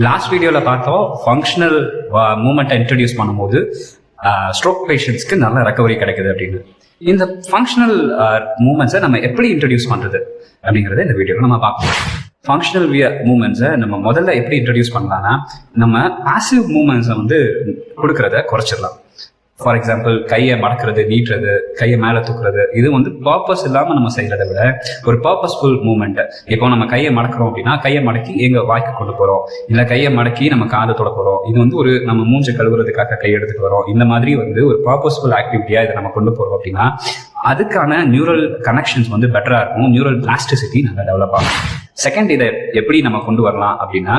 Last வீடியோவில் பார்த்தோம் functional மூமெண்ட்டை இன்ட்ரடியூஸ் பண்ணும்போது ஸ்ட்ரோக் பேஷண்ட்ஸ்க்கு நல்ல ரெக்கவரி கிடைக்குது அப்படின்னு. இந்த ஃபங்க்ஷனல் மூமெண்ட்ஸை நம்ம எப்படி இன்ட்ரடியூஸ் பண்ணுறது அப்படிங்கிறத இந்த வீடியோவில் நம்ம பார்க்கலாம். ஃபங்க்ஷனல் மூமெண்ட்ஸை நம்ம முதல்ல எப்படி இன்ட்ரடியூஸ் பண்ணலாம்னா, நம்ம பாசிவ் மூமெண்ட்ஸை கொடுக்கறத குறைச்சிடலாம். ஃபார் எக்ஸாம்பிள், கையை மடக்கிறது, நீட்டுறது, கையை மேலே தூக்குறது, இது பர்பஸ் இல்லாமல் நம்ம செய்கிறத விட ஒரு பர்பஸ்ஃபுல் மூமெண்ட். இப்போ நம்ம கையை மடக்கிறோம் அப்படின்னா, கையை மடக்கி எங்கள் வாய்க்கு கொண்டு போகிறோம், இல்லை கையை மடக்கி நம்ம காது தொட போகிறோம், இது ஒரு நம்ம மூஞ்சை கழுவுறதுக்காக கை எடுத்துட்டு வரோம். இந்த மாதிரி ஒரு பர்பஸ்ஃபுல் ஆக்டிவிட்டியாக இதை நம்ம கொண்டு போகிறோம் அப்படின்னா அதுக்கான நியூரல் கனெக்ஷன்ஸ் பெட்டராக இருக்கும், நியூரல் பிளாஸ்டிசிட்டி நல்லா டெவலப் ஆகும். செகண்ட், இதை எப்படி நம்ம கொண்டு வரலாம் அப்படின்னா,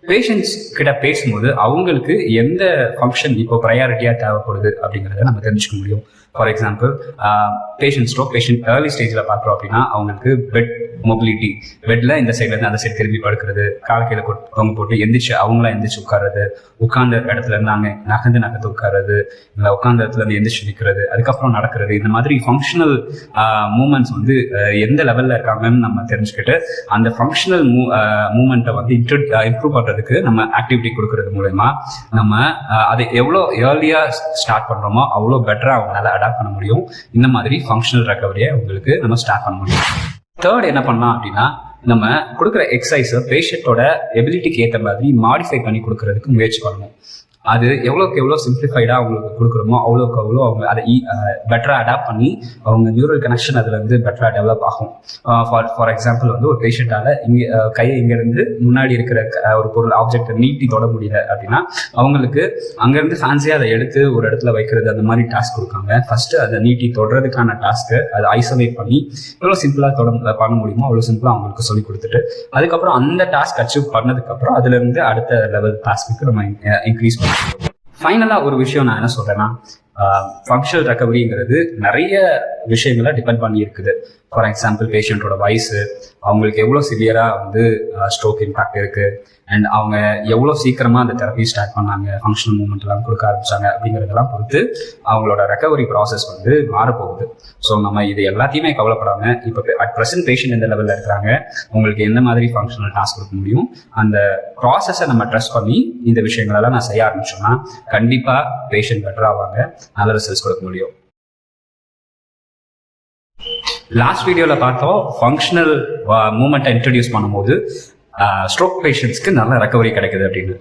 பேஷண்ட்ஸ் கிட்ட பேசும்போது அவங்களுக்கு எந்த ஃபங்க்ஷன் இப்போ ப்ரையாரிட்டியா தேவைப்படுது அப்படிங்கிறத நம்ம தெரிஞ்சுக்க முடியும். For example, stroke patient early ஸ்டேஜில் பார்க்குறோம் அப்படின்னா அவங்களுக்கு பெட் மொபிலிட்டி, பெட்ல இந்த சைட்லேருந்து அந்த சைடு திரும்பி படுக்கிறது, காலக்கையில் தொங்க போட்டு அவங்களா எந்திரிச்சு உட்கார்றது, உட்கார்ந்த இடத்துல இருந்து அங்கே நகர்ந்து உட்கார்றது, இல்லை உட்கார்ந்த இடத்துல இருந்து எந்திரிச்சு நிற்கிறது, அதுக்கப்புறம் நடக்கிறது, இந்த மாதிரி ஃபங்க்ஷனல் மூமெண்ட்ஸ் எந்த லெவலில் இருக்காங்கன்னு நம்ம தெரிஞ்சுக்கிட்டு அந்த ஃபங்க்ஷனல் மூமெண்ட்டை இம்ப்ரூவ் பண்ணுறதுக்கு நம்ம ஆக்டிவிட்டி கொடுக்கறது மூலமா நம்ம அதை எவ்வளோ ஏர்லியா ஸ்டார்ட் பண்றோமோ அவ்வளோ பெட்டரா அவங்களால அடாப்ட் பண்ண முடியும். இந்த மாதிரி ஃபங்க்ஷனல் ரெக்கவரியை உங்களுக்கு நம்ம ஸ்டார்ட் பண்ண முடியும். தேர்ட் என்ன பண்ணலாம் அப்படின்னா, நம்ம கொடுக்குற எக்ஸசைஸை பேஷண்ட்டோட எபிலிட்டிக்கு ஏற்ற மாதிரி மாடிஃபை பண்ணி கொடுக்கறதுக்கு முயற்சி பண்ணணும். அது எவ்வளோக்கு எவ்வளோ சிம்பிளிஃபைடாக அவங்களுக்கு கொடுக்குறோமோ அவ்வளோக்கு அவ்வளோ அவங்க அதை பெட்டராக அடாப்ட் பண்ணி அவங்க நியூரல் கனெக்ஷன் அதில் பெட்டராக டெவலப் ஆகும். ஃபார் எக்ஸாம்பிள், ஒரு பேஷண்ட்டால் கையை இங்கேருந்து முன்னாடி இருக்கிற ஒரு பொருள் ஆப்ஜெக்டை நீட்டி தொட முடியல அப்படின்னா அவங்களுக்கு அங்கேருந்து ஃபேன்சியாக அதை எடுத்து ஒரு இடத்துல வைக்கிறது, அந்த மாதிரி டாஸ்க் கொடுக்காங்க. ஃபர்ஸ்ட்டு அதை நீட்டி தொடுறதுக்கான டாஸ்க்கு அதை ஐசோலேட் பண்ணி எவ்வளோ சிம்பிளாக பண்ண முடியுமோ அவ்வளோ சிம்பிளாக அவங்களுக்கு சொல்லி கொடுத்துட்டு அதுக்கப்புறம் அந்த டாஸ்க் அச்சீவ் பண்ணதுக்கப்புறம் அதுலேருந்து அடுத்த லெவல் டாஸ்க்கு நம்ம இன்க்ரீஸ் பண்ணலாம். ஃபைனலாக ஒரு விஷயம் நான் என்ன சொல்றேன்னா, ஃபங்க்ஷனல் ரெக்கவரிங்கிறது நிறைய விஷயங்களை டிபெண்ட் பண்ணி இருக்குது. ஃபார் எக்ஸாம்பிள், பேஷண்ட்டோட வயசு, அவங்களுக்கு எவ்வளோ சிவியராக ஸ்ட்ரோக் இம்பாக்ட் இருக்கு, அண்ட் அவங்க எவ்வளோ சீக்கிரமா அந்த தெரப்பி ஸ்டார்ட் பண்ணாங்க, ஃபங்க்ஷனல் மூவ்மெண்ட் எல்லாம் கொடுக்க ஆரம்பிச்சாங்க அப்படிங்கிறதெல்லாம் பொறுத்து அவங்களோட ரெக்கவரி ப்ராசஸ் மாறப்போகுது. ஸோ நம்ம இது எல்லாத்தையுமே கவலைப்படாம, இப்போ அட் ப்ரெசென்ட் பேஷண்ட் எந்த லெவலில் இருக்கிறாங்க, உங்களுக்கு எந்த மாதிரி ஃபங்க்ஷனல் டாஸ்க் கொடுக்க முடியும், அந்த ப்ராசஸை நம்ம ட்ரஸ்ட் பண்ணி இந்த விஷயங்களெல்லாம் நான் செய்ய ஆரம்பிச்சோம்னா கண்டிப்பா பேஷண்ட் பெட்டர் ஆவாங்க, நல்ல ரிசல்ட்ஸ் கொடுக்க முடியும். லாஸ்ட் வீடியோவில் பார்த்தோம் ஃபங்க்ஷனல் மூமெண்ட்டை இன்ட்ரடியூஸ் பண்ணும்போது ஸ்ட்ரோக் பேஷண்ட்ஸ்க்கு நல்ல ரெக்கவரி கிடைக்குது அப்படின்னு.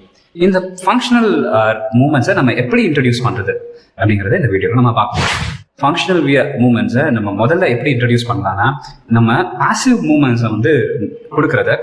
இந்த ஃபங்க்ஷனல் மூமெண்ட்ஸை நம்ம எப்படி இன்ட்ரடியூஸ் பண்ணுறது அப்படிங்கிறத இந்த வீடியோவில் நம்ம பார்க்கலாம். ஃபங்க்ஷனல் மூமெண்ட்ஸை நம்ம முதல்ல எப்படி இன்ட்ரடியூஸ் பண்ணலாம்னா, நம்ம பாசிவ் மூமெண்ட்ஸை கொடுக்கறத